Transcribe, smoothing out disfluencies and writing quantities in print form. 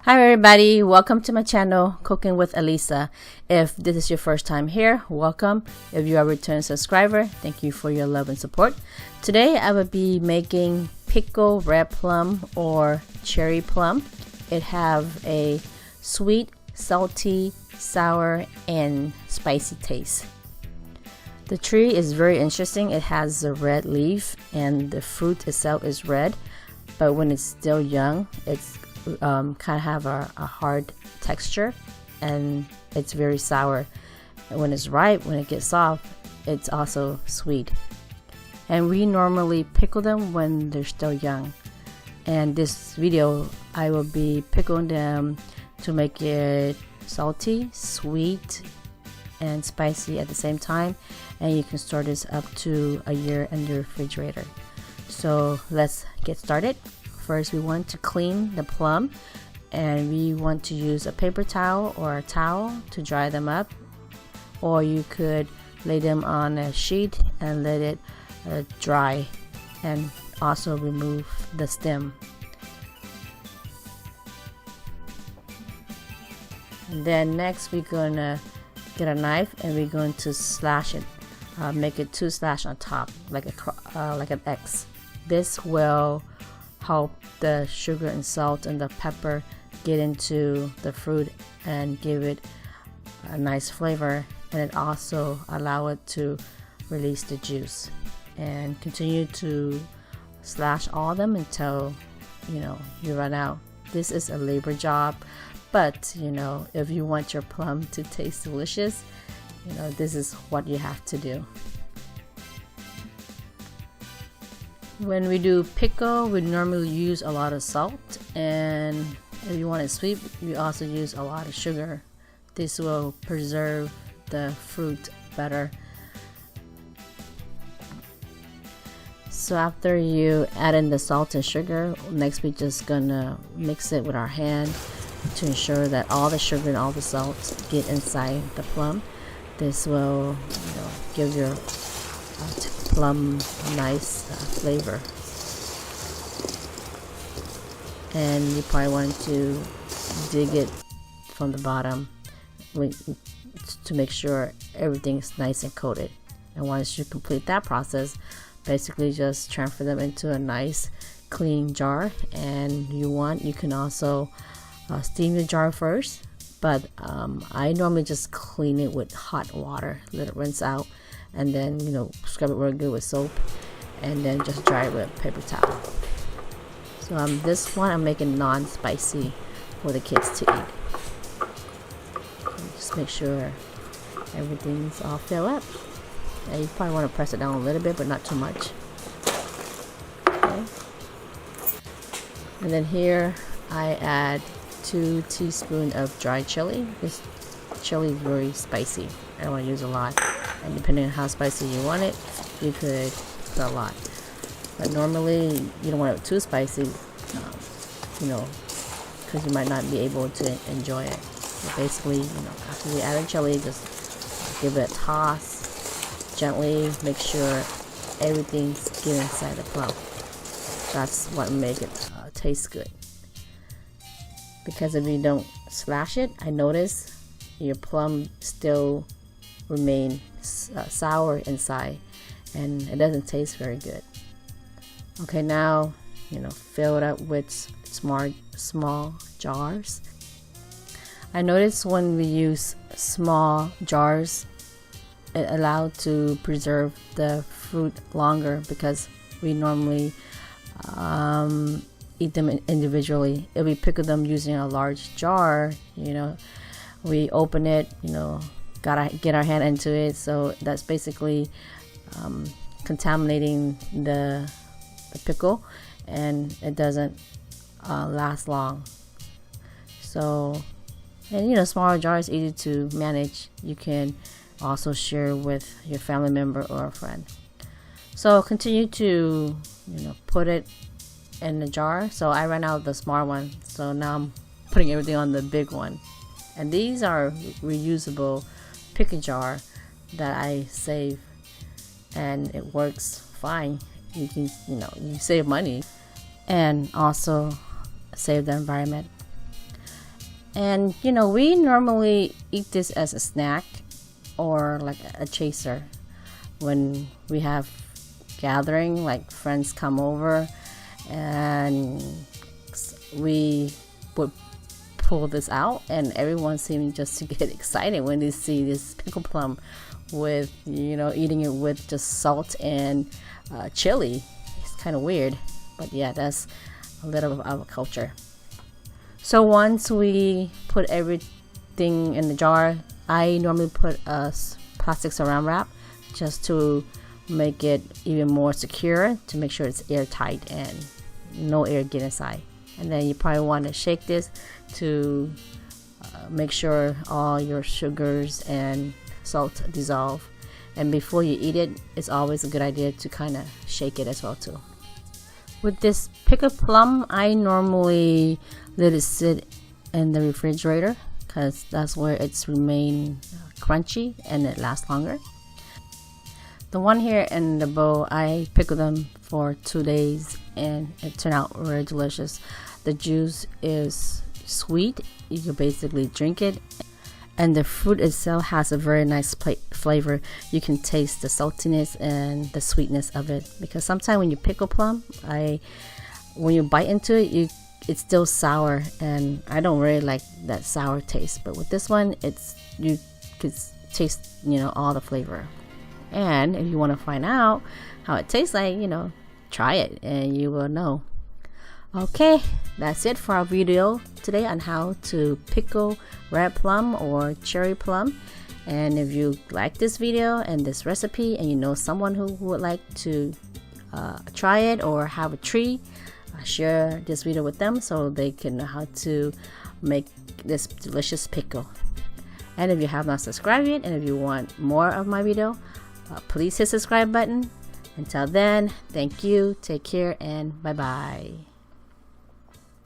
Hi everybody, welcome to my channel, Cooking with Elissa. If this is your first time here, welcome. If you are a return subscriber, thank you for your love and support. Today I will be making Pickle Red Plum or Cherry Plum. It have a sweet, salty, sour, and spicy taste. The tree is very interesting. It has a red leaf and the fruit itself is red, but when it's still young, it's kind of have a hard texture and it's very sour. And when it's ripe, when it gets soft, it's also sweet. And we normally pickle them when they're still young. And this video, I will be pickling them to make it salty, sweet, and spicy at the same time. And you can store this up to a year in the refrigerator. So let's get started. First, we want to clean the plum, and we want to use a paper towel or a towel to dry them up, or you could lay them on a sheet and let it dry, and also remove the stem. And then next we're gonna get a knife and we're going to slash it, make it 2 slash on top like an X. This will help the sugar and salt and the pepper get into the fruit and give it a nice flavor, and it also allow it to release the juice. And continue to slash all of them until you run out. This is a labor job, but if you want your plum to taste delicious, this is what you have to do. When we do pickle, we normally use a lot of salt, and if you want it sweet, we also use a lot of sugar. This will preserve the fruit better. So after you add in the salt and sugar, next we're just gonna mix it with our hand to ensure that all the sugar and all the salt get inside the plum. This will give your plum nice flavor. And you probably want to dig it from the bottom to make sure everything's nice and coated. And once you complete that process, basically just transfer them into a nice clean jar. And you can also steam the jar first, but I normally just clean it with hot water, let it rinse out, and then scrub it real good with soap, and then just dry it with a paper towel. So this one I'm making non-spicy for the kids to eat. Just make sure everything's all filled up. And you probably want to press it down a little bit, but not too much. Okay. And then here I add 2 teaspoons of dried chili. This chili is very spicy. I don't want to use a lot. And depending on how spicy you want it, you could put a lot. But normally you don't want it too spicy, because you might not be able to enjoy it. But basically, after you add the chili, just give it a toss gently. Make sure everything's getting inside the plum. That's what makes it taste good. Because if you don't slash it, I notice your plum still remain sour inside, and it doesn't taste very good. Okay, now fill it up with small jars. I notice when we use small jars, it allows to preserve the fruit longer, because we normally eat them individually. If we pickle them using a large jar, we open it, gotta get our hand into it, so that's basically contaminating the pickle, and it doesn't last long. So, and smaller jars easy to manage. You can also share with your family member or a friend. So continue to put it in the jar. So I ran out of the small one, so now I'm putting everything on the big one. And these are reusable pickle jar that I save, and it works fine. You can you save money and also save the environment. And you know, we normally eat this as a snack or like a chaser when we have gathering, like friends come over, and we would pull this out, and everyone seemed just to get excited when they see this pickle plum with, you know, eating it with just salt and chili. It's kind of weird, but yeah, that's a little of our culture. So once we put everything in the jar, I normally put a plastic saran wrap just to make it even more secure, to make sure it's airtight and no air get inside. And then you probably want to shake this to make sure all your sugars and salt dissolve. And before you eat it, it's always a good idea to kind of shake it as well too. With this pickle plum, I normally let it sit in the refrigerator because that's where it's remain crunchy and it lasts longer. The one here in the bowl, I pickled them for 2 days and it turned out very delicious. The juice is sweet, you can basically drink it, and the fruit itself has a very nice flavor. You can taste the saltiness and the sweetness of it, because sometimes when you pickle plum, when you bite into it, it's still sour, and I don't really like that sour taste. But with this one, you could taste, you know, all the flavor. And if you want to find out how it tastes like, you know, try it and you will know. Okay, that's it for our video today on how to pickle red plum or cherry plum. And if you like this video and this recipe, and you know someone who would like to try it or have a tree, share this video with them so they can know how to make this delicious pickle. And if you have not subscribed yet, and if you want more of my video, please hit the subscribe button. Until then, thank you, take care, and bye bye.